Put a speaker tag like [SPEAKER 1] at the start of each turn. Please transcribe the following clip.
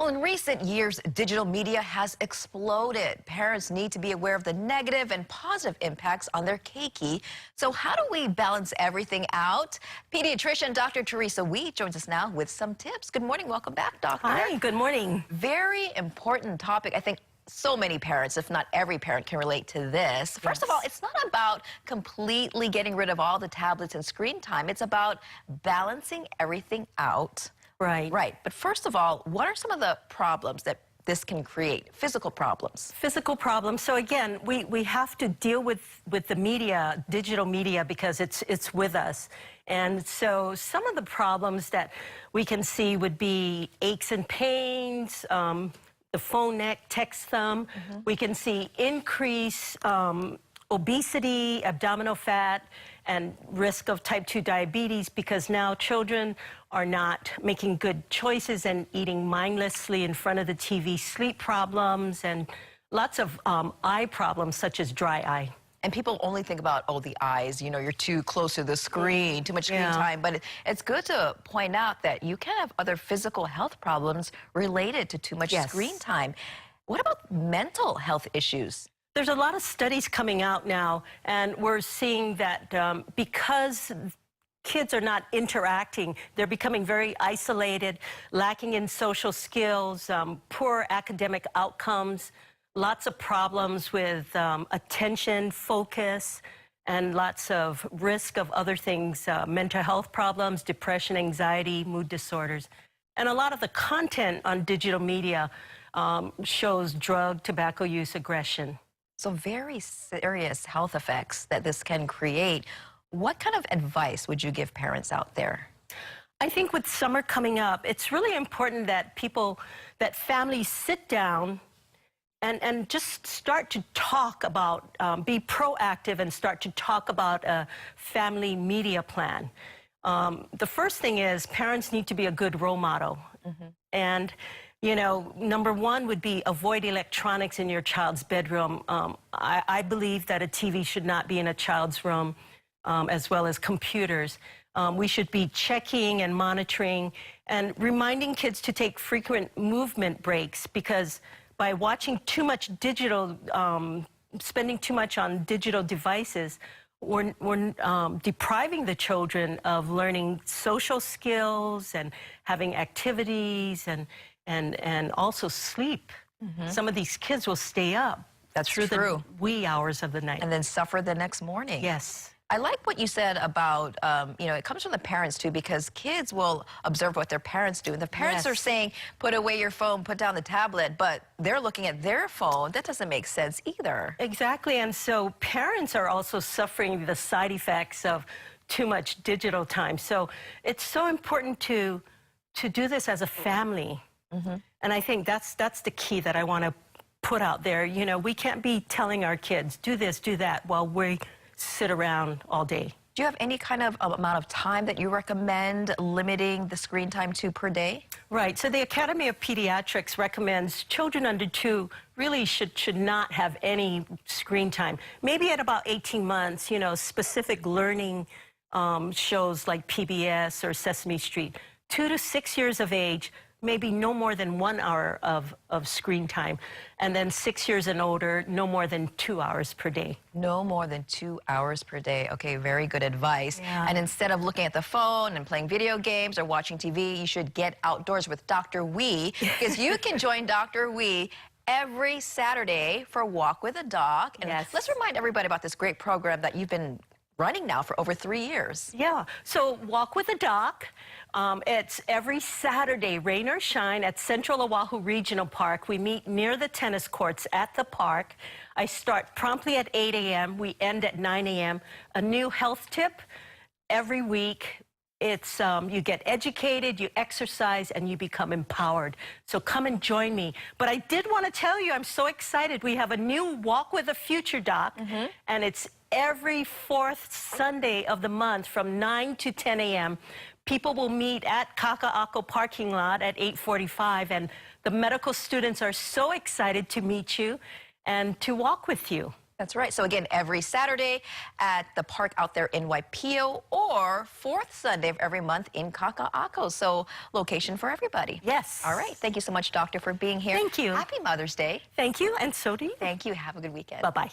[SPEAKER 1] Well, in recent years, digital media has exploded. Parents need to be aware of the negative and positive impacts on their keiki. So how do we balance everything out? Pediatrician Dr. Teresa Wee joins us now with some tips. Good morning. Welcome back, doctor.
[SPEAKER 2] Hi, good morning.
[SPEAKER 1] Very important topic. I think so many parents, if not every parent, can relate to this. First of all, it's not about completely getting rid of all the tablets and screen time. It's about balancing everything out.
[SPEAKER 2] Right.
[SPEAKER 1] Right. But first of all, what are some of the problems that this can create? Physical problems.
[SPEAKER 2] Physical problems. So again, we have to deal with the media, digital media, because it's with us. And so some of the problems that we can see would be aches and pains, the phone neck, text thumb. We can see increase obesity, abdominal fat, and risk of type 2 diabetes, because now children are not making good choices and eating mindlessly in front of the TV, sleep problems, and lots of eye problems such as dry eye.
[SPEAKER 1] And people only think about, oh, the eyes, you know, you're too close to the screen, too much screen time. But it's good to point out that you can have other physical health problems related to too much screen time. What about mental health issues?
[SPEAKER 2] There's a lot of studies coming out now, and we're seeing that because kids are not interacting, they're becoming very isolated, lacking in social skills, poor academic outcomes, lots of problems with attention, focus, and lots of risk of other things, mental health problems, depression, anxiety, mood disorders. And a lot of the content on digital media shows drug, tobacco use, aggression.
[SPEAKER 1] So very serious health effects that this can create. What kind of advice would you give parents out there?
[SPEAKER 2] I think with summer coming up, it's really important that families sit down and just start to talk about, be proactive and start to talk about a family media plan. The first thing is parents need to be a good role model. And you know, number one would be avoid electronics in your child's bedroom. I believe that a TV should not be in a child's room, as well as computers. We should be checking and monitoring and reminding kids to take frequent movement breaks, because by watching too much digital, spending too much on digital devices, we're depriving the children of learning social skills and having activities and also sleep. Some of these kids will stay up.
[SPEAKER 1] That's
[SPEAKER 2] through
[SPEAKER 1] true.
[SPEAKER 2] The wee hours of the night.
[SPEAKER 1] And then suffer the next morning.
[SPEAKER 2] Yes.
[SPEAKER 1] I like what you said about, you know, it comes from the parents too, because kids will observe what their parents do. And the parents are saying, put away your phone, put down the tablet, but they're looking at their phone. That doesn't make sense either.
[SPEAKER 2] Exactly. And so parents are also suffering the side effects of too much digital time. So it's so important to do this as a family. And I think that's the key that I want to put out there. You know, we can't be telling our kids, do this, do that, while we sit around all day.
[SPEAKER 1] Do you have any kind of amount of time that you recommend limiting the screen time to per day?
[SPEAKER 2] Right. So the Academy of Pediatrics recommends children under 2 really should not have any screen time. Maybe at about 18 months, you know, specific learning shows like PBS or Sesame Street. 2 to 6 years of age, maybe no more than 1 hour of screen time. And then 6 years and older, no more than 2 hours per day.
[SPEAKER 1] No more than 2 hours per day. Okay, very good advice. And instead of looking at the phone and playing video games or watching TV, you should get outdoors with Dr. Wee, because you can join Dr. Wee every Saturday for Walk with a Doc. And let's remind everybody about this great program that you've been running now for over 3 years.
[SPEAKER 2] Yeah, so Walk with a Doc. It's every Saturday, rain or shine, at Central Oahu Regional Park. We meet near the tennis courts at the park. I start promptly at 8 a.m. We end at 9 a.m. A new health tip every week. It's you get educated, you exercise, and you become empowered. So come and join me. But I did want to tell you, I'm so excited. We have a new Walk with a Future Doc, and it's every 4th Sunday of the month from 9 to 10 a.m. People will meet at Kaka'ako parking lot at 8:45, and the medical students are so excited to meet you and to walk with you.
[SPEAKER 1] That's right. So again, every Saturday at the park out there in Waipio, or fourth Sunday of every month in Kaka'ako. So location for everybody.
[SPEAKER 2] Yes.
[SPEAKER 1] All right. Thank you so much, Doctor, for being here.
[SPEAKER 2] Thank you.
[SPEAKER 1] Happy Mother's Day.
[SPEAKER 2] Thank you, and so do you.
[SPEAKER 1] Thank you. Have a good weekend.
[SPEAKER 2] Bye-bye.